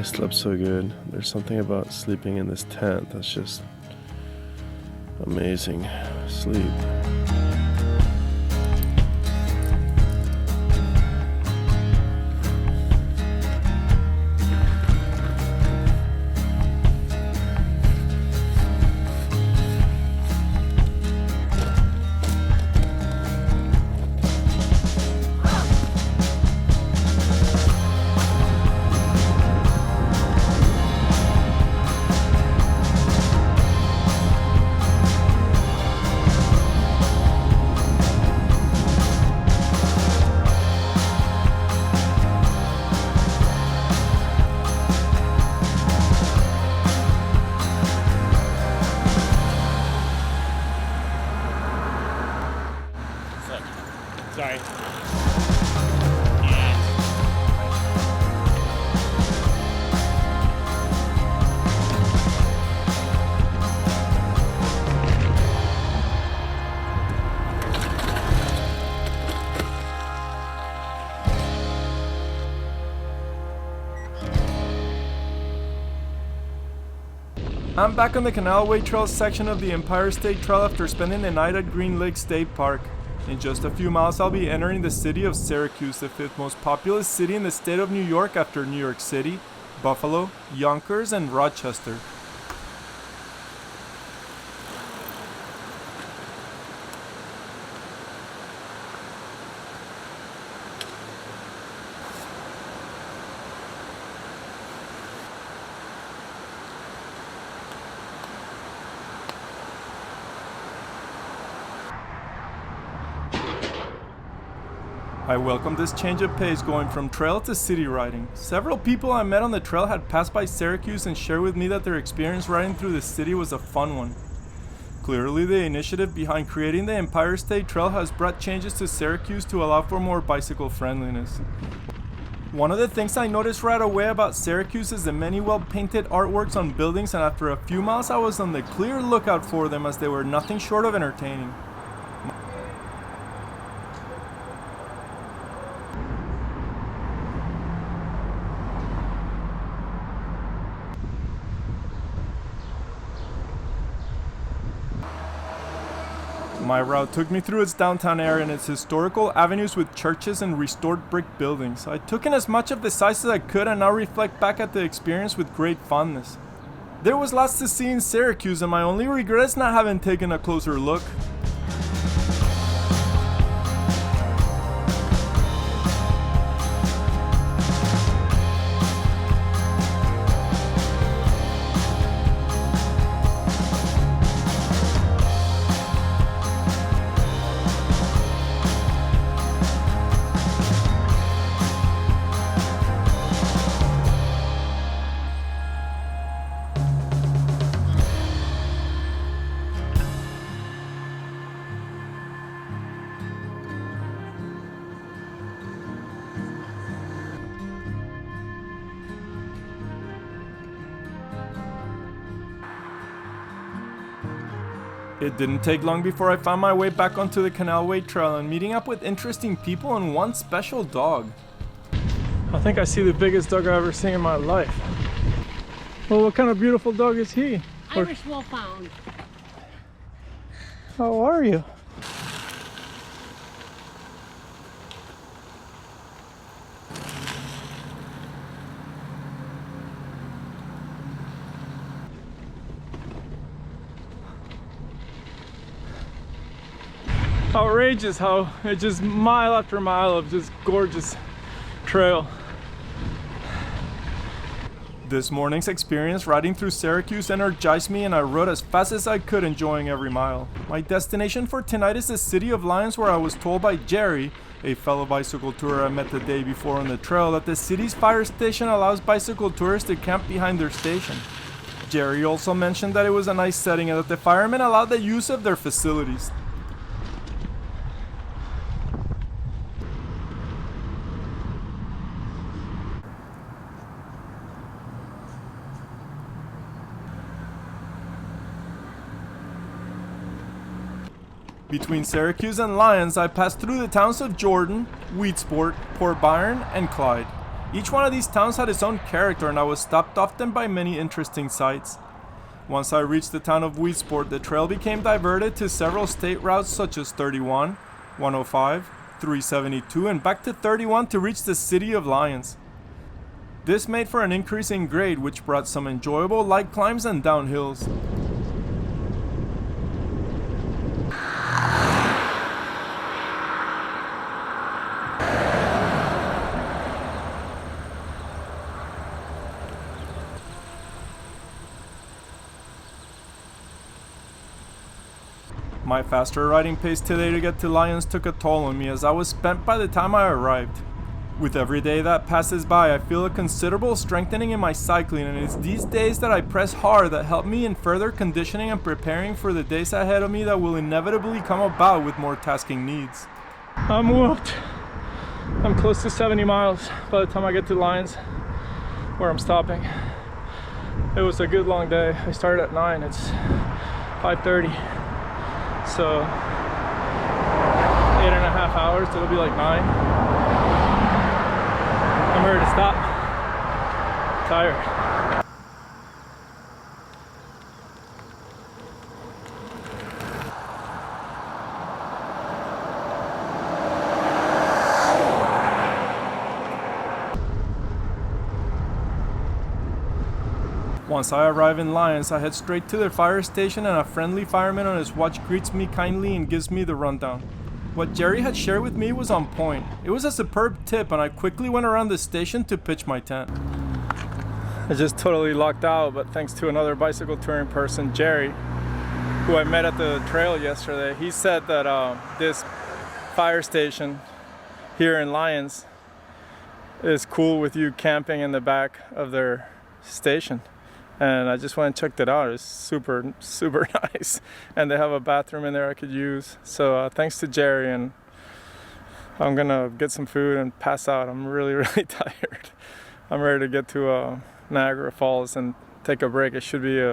I slept so good. There's something about sleeping in this tent that's just amazing. Sleep. Sorry. I'm back on the Canalway Trail section of the Empire State Trail after spending the night at Green Lake State Park. In just a few miles, I'll be entering the city of Syracuse, the fifth most populous city in the state of New York after New York City, Buffalo, Yonkers, and Rochester. I welcomed this change of pace going from trail to city riding. Several people I met on the trail had passed by Syracuse and shared with me that their experience riding through the city was a fun one. Clearly, the initiative behind creating the Empire State Trail has brought changes to Syracuse to allow for more bicycle friendliness. One of the things I noticed right away about Syracuse is the many well-painted artworks on buildings, and after a few miles I was on the clear lookout for them as they were nothing short of entertaining. My route took me through its downtown area and its historical avenues with churches and restored brick buildings. I took in as much of the sights as I could and now reflect back at the experience with great fondness. There was lots to see in Syracuse, and my only regret is not having taken a closer look. It didn't take long before I found my way back onto the Canalway Trail and meeting up with interesting people and one special dog. I think I see the biggest dog I've ever seen in my life. Well, what kind of beautiful dog is he? Irish Wolfhound. How are you? Outrageous how it's just mile after mile of just gorgeous trail. This morning's experience riding through Syracuse energized me, and I rode as fast as I could, enjoying every mile. My destination for tonight is the City of Lions, where I was told by Jerry, a fellow bicycle tourer I met the day before on the trail, that the city's fire station allows bicycle tourists to camp behind their station. Jerry also mentioned that it was a nice setting and that the firemen allowed the use of their facilities. Between Syracuse and Lyons, I passed through the towns of Jordan, Weedsport, Port Byron, and Clyde. Each one of these towns had its own character, and I was stopped often by many interesting sights. Once I reached the town of Weedsport, the trail became diverted to several state routes such as 31, 105, 372, and back to 31 to reach the city of Lyons. This made for an increase in grade, which brought some enjoyable light climbs and downhills. My faster riding pace today to get to Lyons took a toll on me, as I was spent by the time I arrived. With every day that passes by, I feel a considerable strengthening in my cycling, and it's these days that I press hard that help me in further conditioning and preparing for the days ahead of me that will inevitably come about with more tasking needs. I'm whooped. I'm close to 70 miles by the time I get to Lyons, where I'm stopping. It was a good long day. I started at 9, it's 5:30. So 8.5 hours, it'll be like 9. I'm ready to stop. Tired. Once I arrive in Lyons, I head straight to the fire station, and a friendly fireman on his watch greets me kindly and gives me the rundown. What Jerry had shared with me was on point. It was a superb tip, and I quickly went around the station to pitch my tent. I just totally locked out, but thanks to another bicycle touring person, Jerry, who I met at the trail yesterday, he said that this fire station here in Lyons is cool with you camping in the back of their station. And I just went and checked it out. It's super, super nice. And they have a bathroom in there I could use. So thanks to Jerry, and I'm gonna get some food and pass out. I'm really, really tired. I'm ready to get to Niagara Falls and take a break. It should be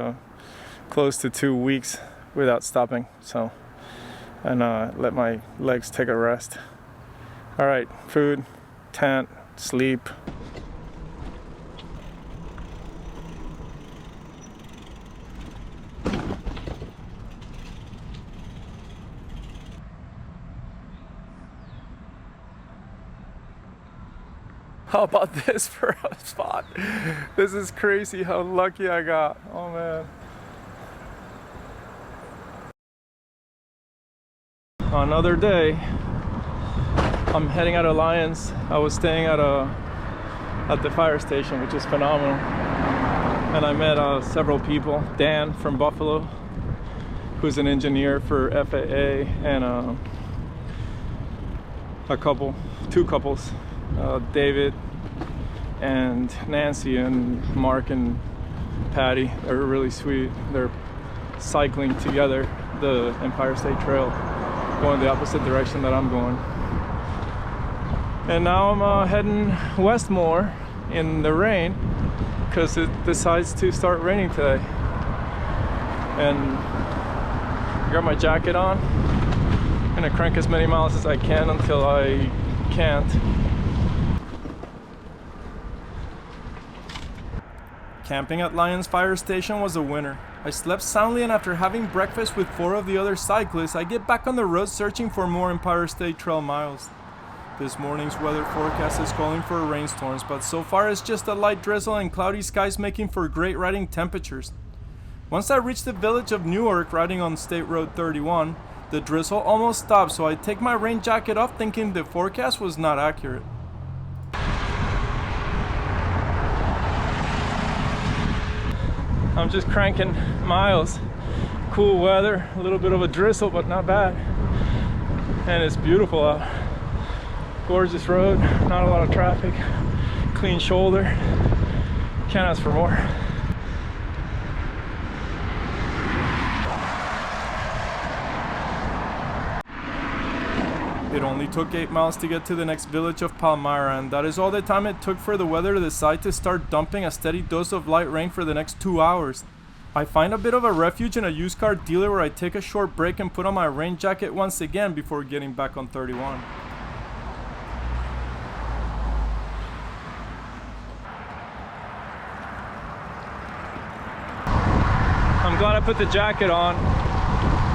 close to 2 weeks without stopping. So, and let my legs take a rest. All right, food, tent, sleep. How about this for a spot? This is crazy how lucky I got. Oh man. Another day. I'm heading out of Lyons. I was staying at the fire station, which is phenomenal. And I met several people. Dan from Buffalo, who's an engineer for FAA, and two couples. David and Nancy and Mark and Patty. They're really sweet. They're cycling together the Empire State Trail, going the opposite direction that I'm going. And now I'm heading west more in the rain because it decides to start raining today. And I got my jacket on. I'm gonna crank as many miles as I can until I can't. Camping at Lyons Fire Station was a winner. I slept soundly, and after having breakfast with 4 of the other cyclists, I get back on the road searching for more Empire State Trail miles. This morning's weather forecast is calling for rainstorms, but so far it's just a light drizzle and cloudy skies, making for great riding temperatures. Once I reach the village of Newark riding on State Road 31, the drizzle almost stops, so I take my rain jacket off thinking the forecast was not accurate. I'm just cranking miles. Cool weather, a little bit of a drizzle, but not bad. And it's beautiful out. Gorgeous road, not a lot of traffic, clean shoulder. Can't ask for more. It only took 8 miles to get to the next village of PALMYRA, and that is all the time it took for the weather to decide to start dumping a steady dose of light rain for the next 2 hours. I find a bit of a refuge in a used car dealer where I take a short break and put on my rain jacket once again before getting back on 31. I'm glad I put the jacket on,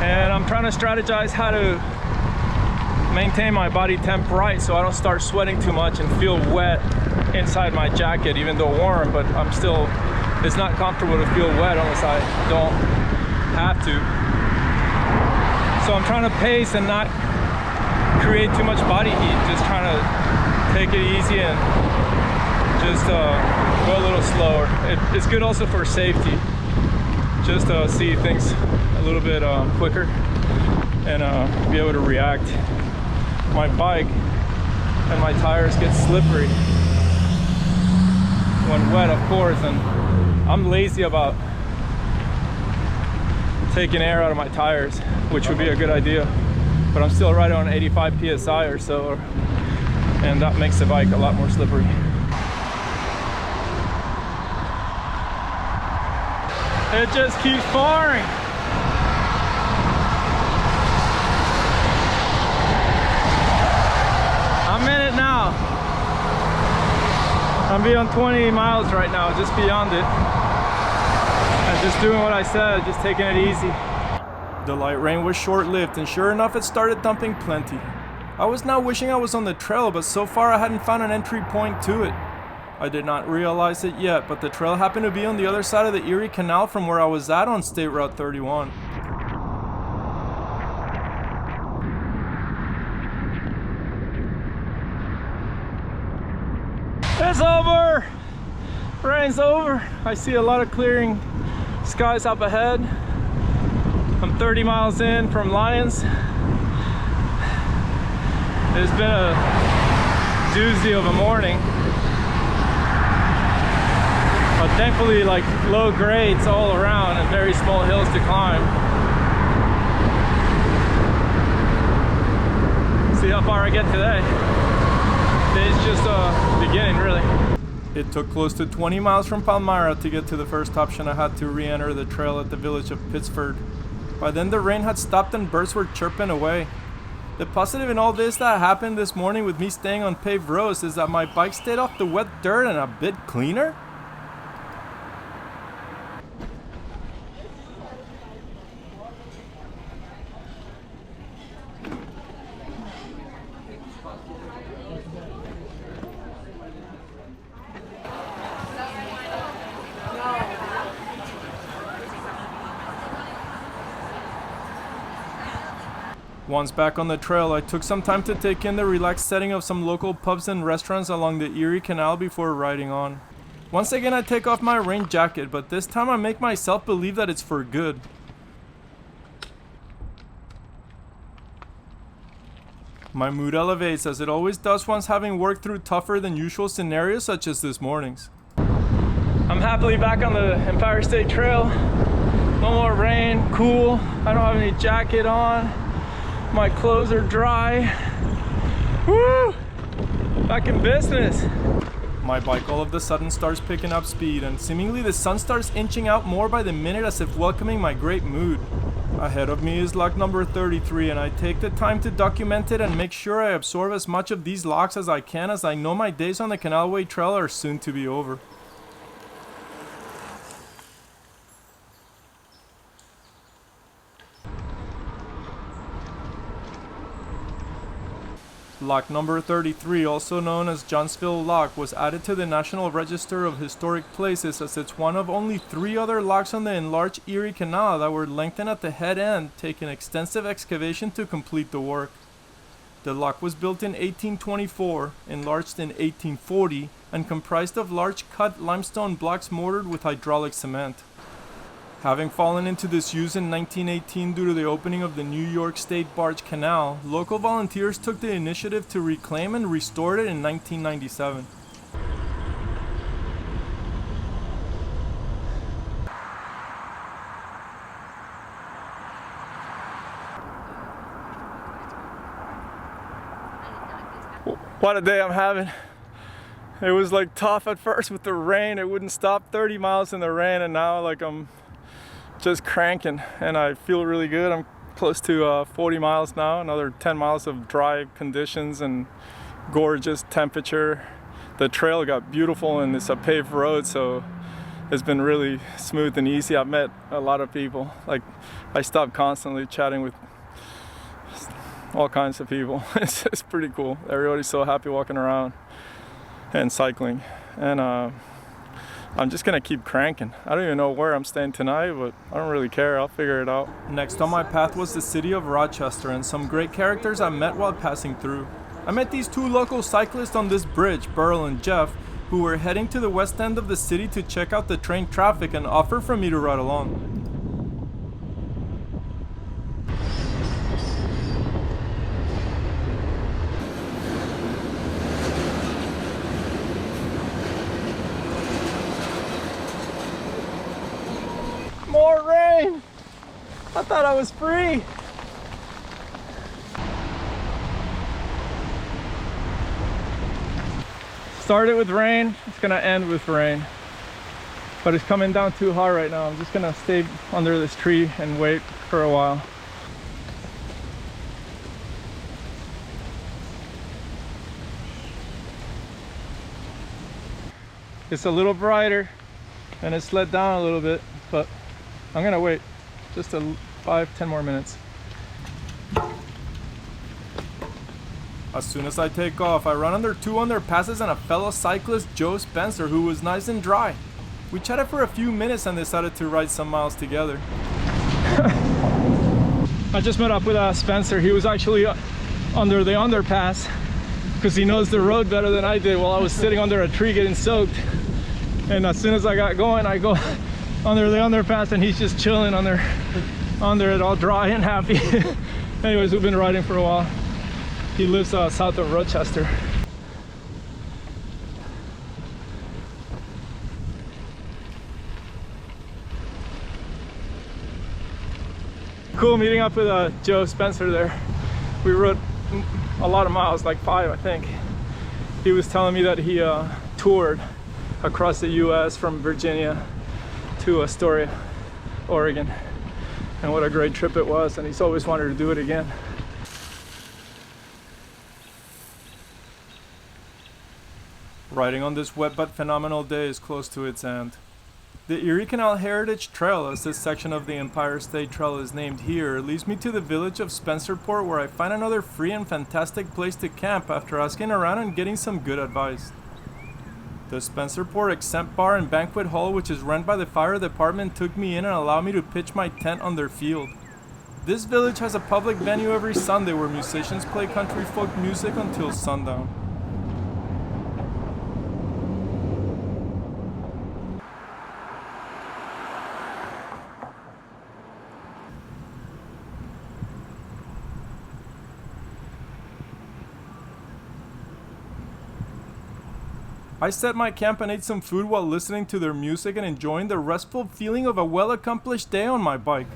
and I'm trying to strategize how to maintain my body temp right so I don't start sweating too much and feel wet inside my jacket, even though warm, but it's not comfortable to feel wet unless I don't have to. So I'm trying to pace and not create too much body heat, just trying to take it easy and just go a little slower. It's good also for safety, just to see things a little bit quicker and be able to react. My bike and my tires get slippery when wet, of course, and I'm lazy about taking air out of my tires, which would be a good idea, but I'm still riding on 85 psi or so, and that makes the bike a lot more slippery. It just keeps pouring. I'm in it now. I'm beyond 20 miles right now, just beyond it. And just doing what I said, just taking it easy. The light rain was short-lived, and sure enough, it started dumping plenty. I was now wishing I was on the trail, but so far I hadn't found an entry point to it. I did not realize it yet, but the trail happened to be on the other side of the Erie Canal from where I was at on State Route 31. It's over! Rain's over. I see a lot of clearing skies up ahead. I'm 30 miles in from Lyons. It's been a doozy of a morning. But thankfully, like, low grades all around and very small hills to climb. See how far I get today. It's just beginning, really. It took close to 20 miles from PALMYRA to get to the first option. I had to re-enter the trail at the village of Pittsford. By then the rain had stopped and birds were chirping away. The positive in all this that happened this morning with me staying on paved roads is that my bike stayed off the wet dirt and a bit cleaner. Once back on the trail, I took some time to take in the relaxed setting of some local pubs and restaurants along the Erie Canal before riding on. Once again I take off my rain jacket, but this time I make myself believe that it's for good. My mood elevates as it always does once having worked through tougher than usual scenarios such as this morning's. I'm happily back on the Empire State Trail. No more rain, cool. I don't have any jacket on. My clothes are dry. Woo! Back in business. My bike all of a sudden starts picking up speed, and seemingly the sun starts inching out more by the minute as if welcoming my great mood. Ahead of me is lock number 33, and I take the time to document it and make sure I absorb as much of these locks as I can, as I know my days on the Canalway trail are soon to be over. Lock number 33, also known as Johnsville Lock, was added to the National Register of Historic Places as it's one of only 3 other locks on the enlarged Erie Canal that were lengthened at the head end, taking extensive excavation to complete the work. The lock was built in 1824, enlarged in 1840, and comprised of large cut limestone blocks mortared with hydraulic cement. Having fallen into disuse in 1918 due to the opening of the New York State Barge Canal, local volunteers took the initiative to reclaim and restore it in 1997. What a day I'm having. It was like tough at first with the rain. It wouldn't stop, 30 miles in the rain, and now like I'm just cranking and I feel really good. I'm close to 40 miles now, another 10 miles of dry conditions and gorgeous temperature. The trail got beautiful and it's a paved road, so it's been really smooth and easy. I've met a lot of people. Like, I stop constantly chatting with all kinds of people. It's pretty cool. Everybody's so happy walking around and cycling. And I'm just gonna keep cranking. I don't even know where I'm staying tonight, but I don't really care. I'll figure it out. Next on my path was the city of Rochester and some great characters I met while passing through. I met these two local cyclists on this bridge, Burl and Jeff, who were heading to the west end of the city to check out the train traffic and offer for me to ride along. More rain! I thought I was free! Started with rain, it's gonna end with rain. But it's coming down too hard right now. I'm just gonna stay under this tree and wait for a while. It's a little brighter and it's let down a little bit, but I'm gonna wait just 5-10 more minutes. As soon as I take off, I run under two underpasses and a fellow cyclist, Joe Spencer, who was nice and dry. We chatted for a few minutes and decided to ride some miles together. I just met up with Spencer. He was actually under the underpass because he knows the road better than I did while I was sitting under a tree getting soaked. And as soon as I got going, I go under the underpass and he's just chilling under it, all dry and happy. Anyways, we've been riding for a while. He lives south of Rochester. Cool meeting up with Joe Spencer there. We rode a lot of miles, like 5 I think. He was telling me that he toured across the US from Virginia to Astoria, Oregon, and what a great trip it was, and he's always wanted to do it again. Riding on this wet but phenomenal day is close to its end. The Erie Canal Heritage Trail, as this section of the Empire State Trail is named here, leads me to the village of Spencerport, where I find another free and fantastic place to camp after asking around and getting some good advice. The Spencerport Exempt Bar and Banquet Hall, which is run by the fire department, took me in and allowed me to pitch my tent on their field. This village has a public venue every Sunday where musicians play country folk music until sundown. I set my camp and ate some food while listening to their music and enjoying the restful feeling of a well-accomplished day on my bike.